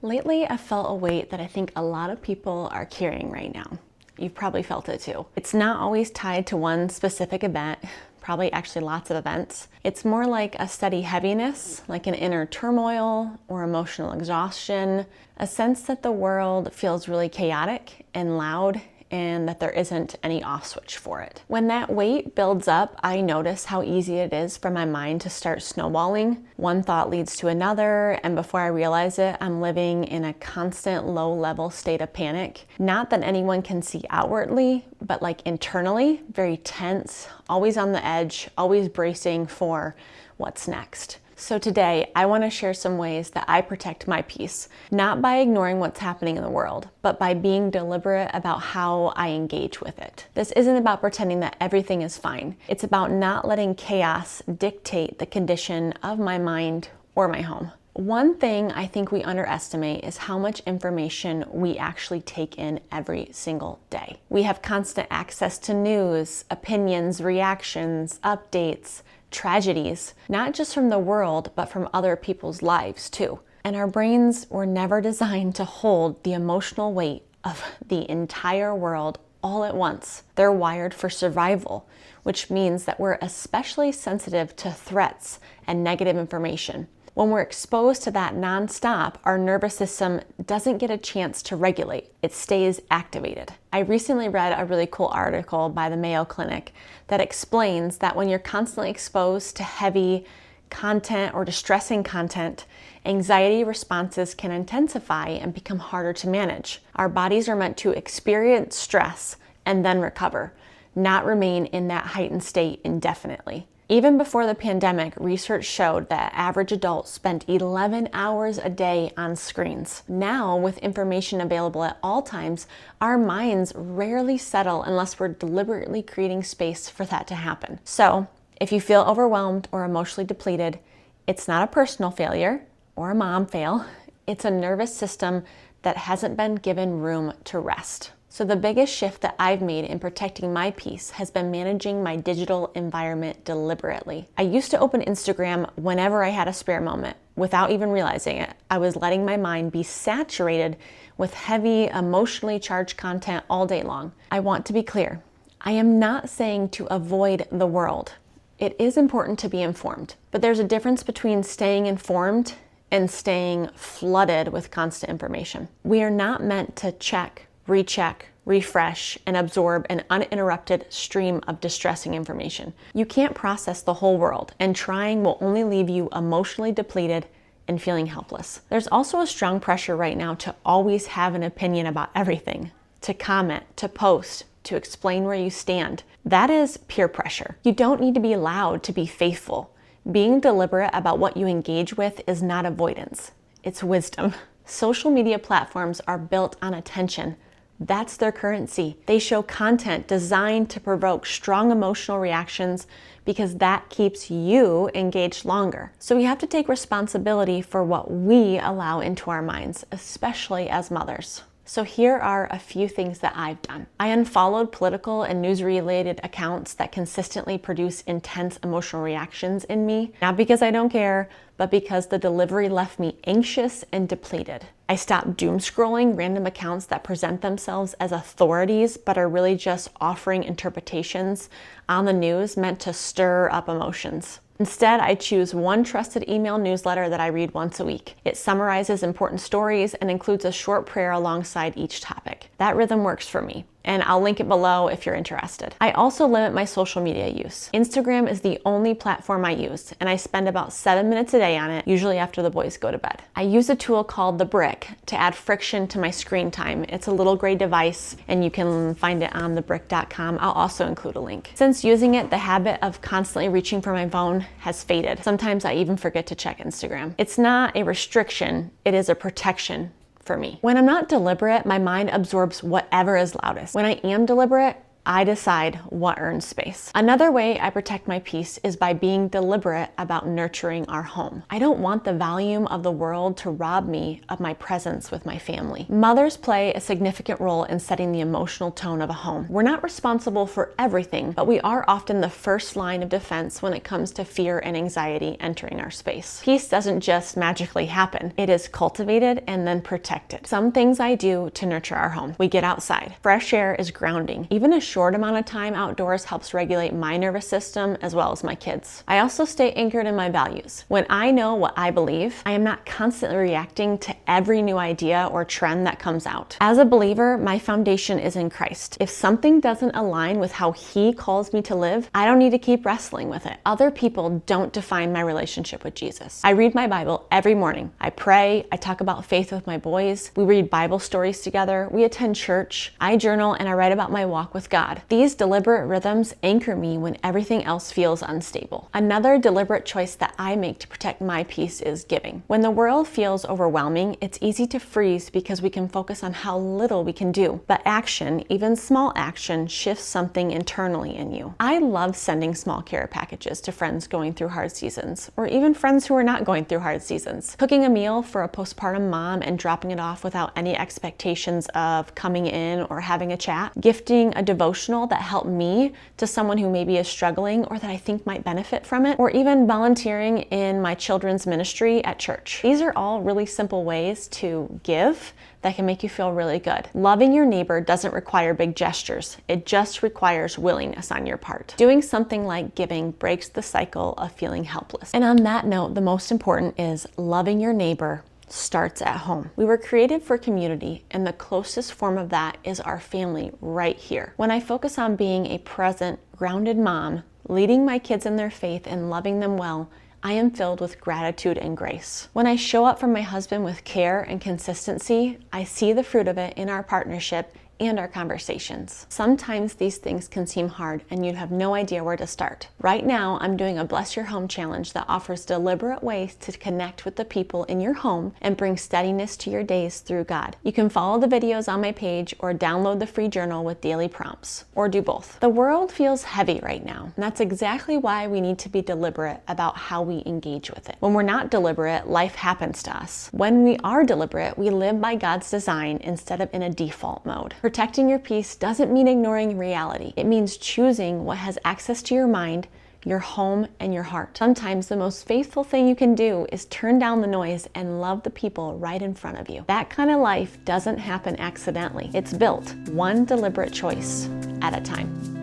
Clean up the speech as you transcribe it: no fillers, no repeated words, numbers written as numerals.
Lately, I've felt a weight that I think a lot of people are carrying right now. You've probably felt it too. It's not always tied to one specific event, probably actually lots of events. It's more like a steady heaviness, like an inner turmoil or emotional exhaustion, a sense that the world feels really chaotic and loud and that there isn't any off switch for it. When that weight builds up, I notice how easy it is for my mind to start snowballing. One thought leads to another, and before I realize it, I'm living in a constant low-level state of panic. Not that anyone can see outwardly, but like internally, very tense, always on the edge, always bracing for what's next. So today, I want to share some ways that I protect my peace, not by ignoring what's happening in the world, but by being deliberate about how I engage with it. This isn't about pretending that everything is fine. It's about not letting chaos dictate the condition of my mind or my home. One thing I think we underestimate is how much information we actually take in every single day. We have constant access to news, opinions, reactions, updates, tragedies, not just from the world, but from other people's lives too. And our brains were never designed to hold the emotional weight of the entire world all at once. They're wired for survival, which means that we're especially sensitive to threats and negative information. When we're exposed to that nonstop, our nervous system doesn't get a chance to regulate. It stays activated. I recently read a really cool article by the Mayo Clinic that explains that when you're constantly exposed to heavy content or distressing content, anxiety responses can intensify and become harder to manage. Our bodies are meant to experience stress and then recover, not remain in that heightened state indefinitely. Even before the pandemic, research showed that average adults spent 11 hours a day on screens. Now, with information available at all times, our minds rarely settle unless we're deliberately creating space for that to happen. So, if you feel overwhelmed or emotionally depleted, it's not a personal failure or a mom fail. It's a nervous system that hasn't been given room to rest. So the biggest shift that I've made in protecting my peace has been managing my digital environment deliberately. I used to open Instagram whenever I had a spare moment. Without even realizing it, I was letting my mind be saturated with heavy, emotionally charged content all day long. I want to be clear. I am not saying to avoid the world. It is important to be informed, but there's a difference between staying informed and staying flooded with constant information. We are not meant to check, recheck, refresh, and absorb an uninterrupted stream of distressing information. You can't process the whole world, and trying will only leave you emotionally depleted and feeling helpless. There's also a strong pressure right now to always have an opinion about everything, to comment, to post, to explain where you stand. That is peer pressure. You don't need to be loud to be faithful. Being deliberate about what you engage with is not avoidance, it's wisdom. Social media platforms are built on attention. That's their currency. They show content designed to provoke strong emotional reactions because that keeps you engaged longer. So we have to take responsibility for what we allow into our minds, especially as mothers. So here are a few things that I've done. I unfollowed political and news-related accounts that consistently produce intense emotional reactions in me, not because I don't care, but because the delivery left me anxious and depleted. I stopped doom scrolling random accounts that present themselves as authorities but are really just offering interpretations on the news meant to stir up emotions. Instead, I choose one trusted email newsletter that I read once a week. It summarizes important stories and includes a short prayer alongside each topic. That rhythm works for me, and I'll link it below if you're interested. I also limit my social media use. Instagram is the only platform I use, and I spend about 7 minutes a day on it, usually after the boys go to bed. I use a tool called The Brick to add friction to my screen time. It's a little gray device, and you can find it on thebrick.com. I'll also include a link. Since using it, the habit of constantly reaching for my phone has faded. Sometimes I even forget to check Instagram. It's not a restriction, it is a protection for me. When I'm not deliberate, my mind absorbs whatever is loudest. When I am deliberate, I decide what earns space. Another way I protect my peace is by being deliberate about nurturing our home. I don't want the volume of the world to rob me of my presence with my family. Mothers play a significant role in setting the emotional tone of a home. We're not responsible for everything, but we are often the first line of defense when it comes to fear and anxiety entering our space. Peace doesn't just magically happen. It is cultivated and then protected. Some things I do to nurture our home. We get outside. Fresh air is grounding. Even a short amount of time outdoors helps regulate my nervous system as well as my kids. I also stay anchored in my values. When I know what I believe, I am not constantly reacting to every new idea or trend that comes out. As a believer, my foundation is in Christ. If something doesn't align with how He calls me to live, I don't need to keep wrestling with it. Other people don't define my relationship with Jesus. I read my Bible every morning. I pray. I talk about faith with my boys. We read Bible stories together. We attend church. I journal and I write about my walk with God. These deliberate rhythms anchor me when everything else feels unstable. Another deliberate choice that I make to protect my peace is giving. When the world feels overwhelming, it's easy to freeze because we can focus on how little we can do. But action, even small action, shifts something internally in you. I love sending small care packages to friends going through hard seasons, or even friends who are not going through hard seasons. Cooking a meal for a postpartum mom and dropping it off without any expectations of coming in or having a chat. Gifting a devotional that helped me to someone who maybe is struggling or that I think might benefit from it, or even volunteering in my children's ministry at church. These are all really simple ways to give that can make you feel really good. Loving your neighbor doesn't require big gestures. It just requires willingness on your part. Doing something like giving breaks the cycle of feeling helpless. And on that note, the most important is loving your neighbor starts at home. We were created for community, and the closest form of that is our family right here. When I focus on being a present, grounded mom, leading my kids in their faith and loving them well, I am filled with gratitude and grace. When I show up for my husband with care and consistency, I see the fruit of it in our partnership and our conversations. Sometimes these things can seem hard and you'd have no idea where to start. Right now, I'm doing a Bless Your Home challenge that offers deliberate ways to connect with the people in your home and bring steadiness to your days through God. You can follow the videos on my page or download the free journal with daily prompts, or do both. The world feels heavy right now, and that's exactly why we need to be deliberate about how we engage with it. When we're not deliberate, life happens to us. When we are deliberate, we live by God's design instead of in a default mode. Protecting your peace doesn't mean ignoring reality. It means choosing what has access to your mind, your home, and your heart. Sometimes the most faithful thing you can do is turn down the noise and love the people right in front of you. That kind of life doesn't happen accidentally. It's built one deliberate choice at a time.